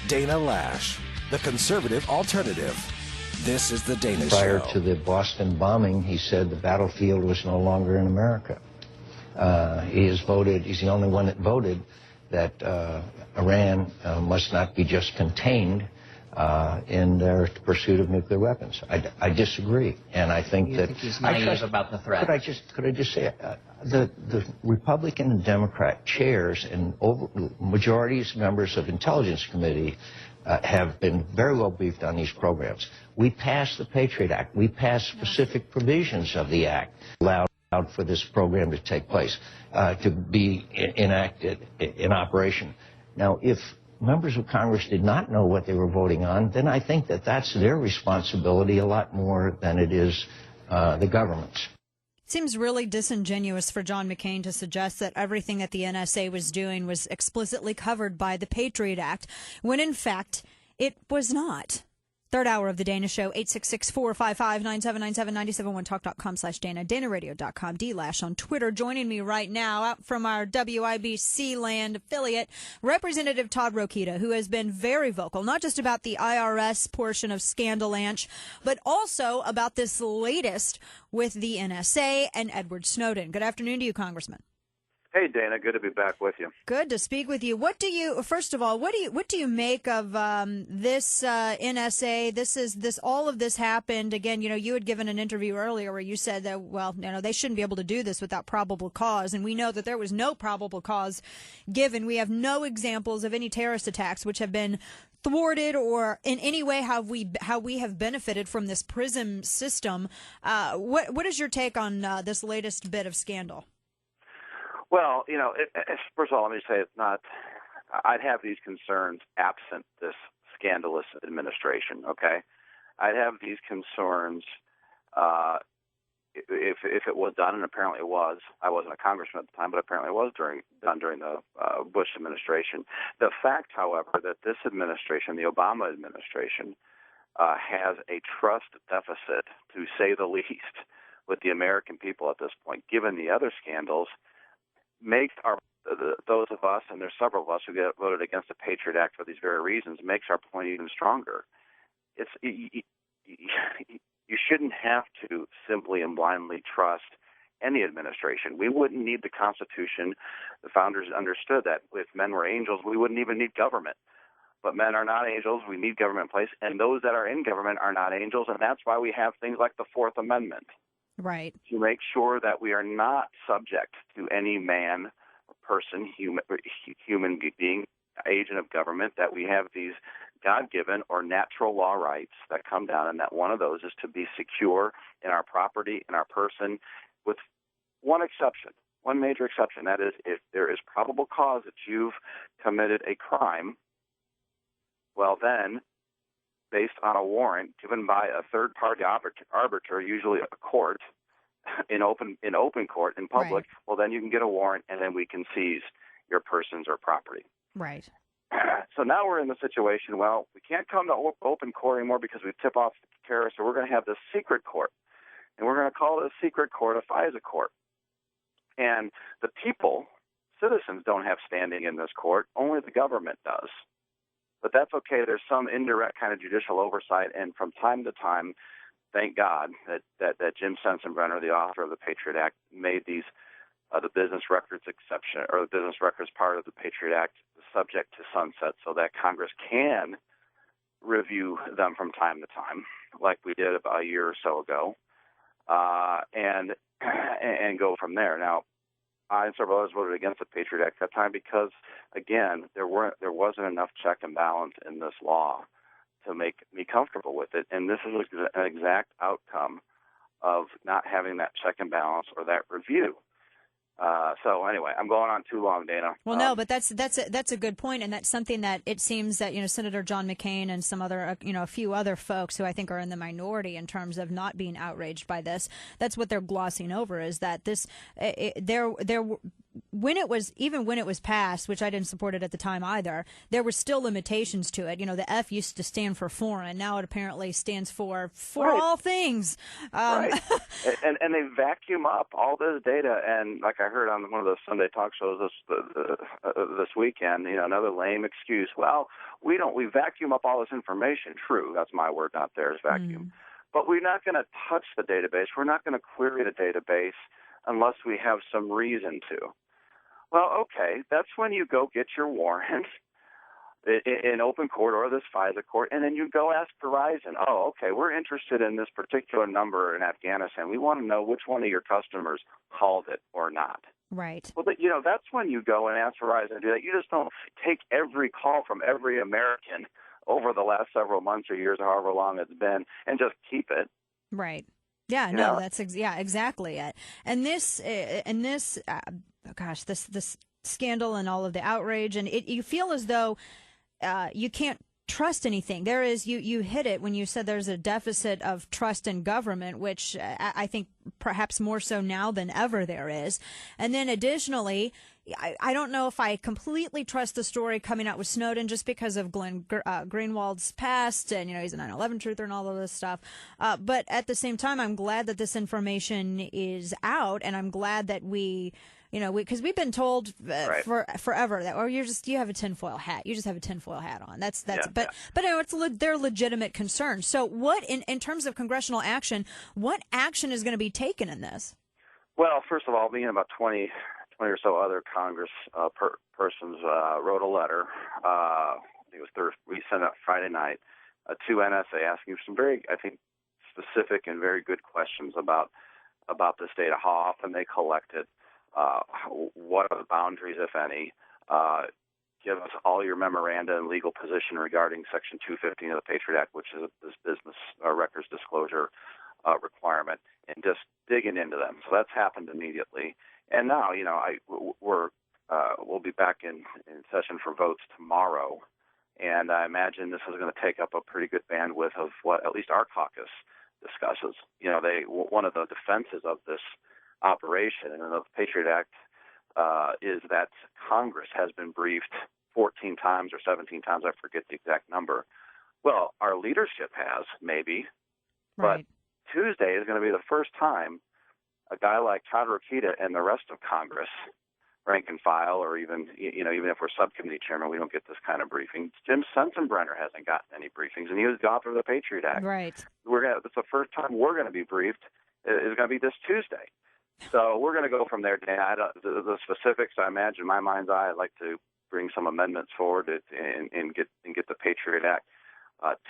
Dana Loesch, the conservative alternative. This is the Dana Show. Prior to the Boston bombing, he said the battlefield was no longer in America. He's the only one that voted that Iran must not be just contained in their pursuit of nuclear weapons. I disagree, and I think that he's naive about the threat. Could I just say, the Republican and Democrat chairs and majorities members of Intelligence Committee have been very well briefed on these programs. We passed the Patriot Act. We passed specific provisions of the act allowed for this program to take place, to be enacted in operation. Now, if members of Congress did not know what they were voting on, then I think that that's their responsibility a lot more than it is the government's. Seems really disingenuous for John McCain to suggest that everything that the NSA was doing was explicitly covered by the Patriot Act, when in fact it was not. Third hour of the Dana Show, 866-455-9797, 971talk.com/Dana, danaradio.com, D-Lash on Twitter. Joining me right now, out from our WIBC land affiliate, Representative Todd Rokita, who has been very vocal, not just about the IRS portion of Scandalanch, but also about this latest with the NSA and Edward Snowden. Good afternoon to you, Congressman. Hey, Dana. Good to be back with you. Good to speak with you. First of all, what do you make of this NSA? All of this happened again. You know, you had given an interview earlier where you said that, well, you know, they shouldn't be able to do this without probable cause, and we know that there was no probable cause given. We have no examples of any terrorist attacks which have been thwarted or in any way how we have benefited from this PRISM system. What is your take on this latest bit of scandal? Well, you know, first of all, let me say it's not – I'd have these concerns absent this scandalous administration, okay? I'd have these concerns if it was done, and apparently it was. I wasn't a congressman at the time, but apparently it was done during the Bush administration. The fact, however, that this administration, the Obama administration, has a trust deficit, to say the least, with the American people at this point, given the other scandals, makes those of us, and there's several of us who get voted against the Patriot Act for these very reasons, makes our point even stronger. You shouldn't have to simply and blindly trust any administration. We wouldn't need the Constitution. The founders understood that if men were angels, we wouldn't even need government. But men are not angels. We need government in place, and those that are in government are not angels, and that's why we have things like the Fourth Amendment. Right. To make sure that we are not subject to any man, person, human being, agent of government, that we have these God-given or natural law rights that come down, and that one of those is to be secure in our property, in our person, with one exception, one major exception. That is, if there is probable cause that you've committed a crime, well then, based on a warrant given by a third-party arbiter, usually a court, in open court, in public, right. Well, then you can get a warrant, and then we can seize your persons or property. Right. So now we're in the situation, well, we can't come to open court anymore because we tip off the terrorists, so we're going to have this secret court. And we're going to call it a secret court, a FISA court. And the people, citizens, don't have standing in this court. Only the government does. But that's okay. There's some indirect kind of judicial oversight, and from time to time, thank God that Jim Sensenbrenner, the author of the Patriot Act, made these the business records exception, or the business records part of the Patriot Act, subject to sunset, so that Congress can review them from time to time, like we did about a year or so ago, and go from there. Now, I and several others voted against the Patriot Act at that time because, again, there wasn't enough check and balance in this law to make me comfortable with it. And this is an exact outcome of not having that check and balance or that review. So anyway, I'm going on too long, Dana. Well, no, but that's a good point, and that's something that it seems that Senator John McCain and some other a few other folks who I think are in the minority in terms of not being outraged by this. That's what they're glossing over, is that this when it was passed, which I didn't support it at the time either, there were still limitations to it. You know, the F used to stand for foreign. Now it apparently stands for right. all things. Right. and they vacuum up all this data. And like I heard on one of those Sunday talk shows this weekend, you know, another lame excuse. Well, we vacuum up all this information. True. That's my word, not theirs, vacuum. But we're not going to touch the database. We're not going to query the database unless we have some reason to. Well, okay, that's when you go get your warrant in open court or this FISA court, and then you go ask Verizon, oh, okay, we're interested in this particular number in Afghanistan. We want to know which one of your customers called it or not. Right. Well, you know, that's when you go and ask Verizon to do that. You just don't take every call from every American over the last several months or years, or however long it's been, and just keep it. Right. Yeah, no, that's exactly it. And this this scandal and all of the outrage, and you feel as though you can't trust anything. There is, you hit it when you said there's a deficit of trust in government, which I think perhaps more so now than ever there is. And then additionally, I don't know if I completely trust the story coming out with Snowden just because of Glenn Greenwald's past, and, you know, he's a 9/11 truther and all of this stuff. But at the same time, I'm glad that this information is out, and I'm glad that because we've been told for forever that, or you have a tinfoil hat. You just have a tinfoil hat on. But they're legitimate concerns. So what, in terms of congressional action, what action is going to be taken in this? Well, first of all, me and about 20 or so other Congress persons wrote a letter. I think it was Thursday. We sent out Friday night to NSA asking some very, I think, specific and very good questions about this data, how often they collect it, what are the boundaries, if any. Give us all your memoranda and legal position regarding Section 215 of the Patriot Act, which is this business records disclosure requirement, and just digging into them. So that's happened immediately. And now, you know, we'll be back in session for votes tomorrow, and I imagine this is going to take up a pretty good bandwidth of what at least our caucus discusses. You know, one of the defenses of this operation and of the Patriot Act is that Congress has been briefed 14 times or 17 times, I forget the exact number. Well, our leadership has, maybe, right. But Tuesday is going to be the first time a guy like Rokita and the rest of Congress, rank and file, or even if we're subcommittee chairman, we don't get this kind of briefing. Jim Sensenbrenner hasn't gotten any briefings, and he was the author of the Patriot Act. Right. It's the first time we're going to be briefed. Is going to be this Tuesday. So we're going to go from there, Dan. The specifics, I imagine, in my mind's eye, I'd like to bring some amendments forward and get the Patriot Act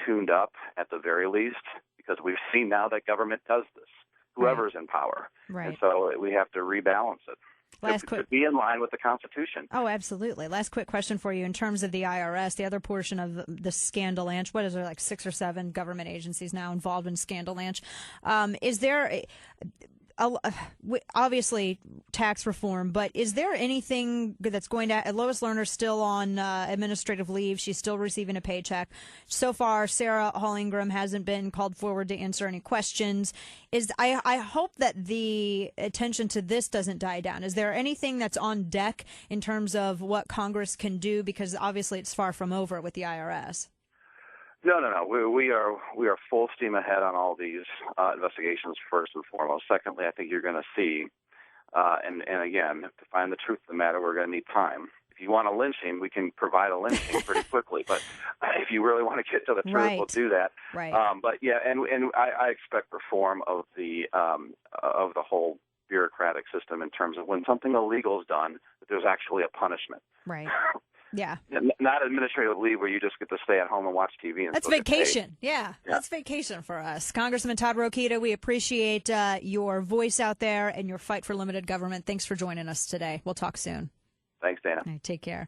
tuned up at the very least, because we've seen now that government does this, whoever's in power. Right. And so we have to rebalance it. To be in line with the Constitution. Oh, absolutely. Last quick question for you. In terms of the IRS, the other portion of the Scandalanch, what is there, like 6 or 7 government agencies now involved in Scandalanch? Is there obviously tax reform, but is there anything that's going to, Lois Lerner's still on administrative leave. She's still receiving a paycheck. So far, Sarah Hall Ingram hasn't been called forward to answer any questions. I hope that the attention to this doesn't die down. Is there anything that's on deck in terms of what Congress can do? Because obviously it's far from over with the IRS. No. We are full steam ahead on all these investigations, first and foremost. Secondly, I think you're going to see, and again, to find the truth of the matter, we're going to need time. If you want a lynching, we can provide a lynching pretty quickly. But if you really want to get to the truth, we'll do that. Right. But yeah, and I expect reform of the whole bureaucratic system in terms of when something illegal is done, that there's actually a punishment. Right. Yeah. Not administrative leave where you just get to stay at home and watch TV. And that's vacation. Yeah, that's vacation for us. Congressman Todd Rokita, we appreciate your voice out there and your fight for limited government. Thanks for joining us today. We'll talk soon. Thanks, Dana. All right, take care.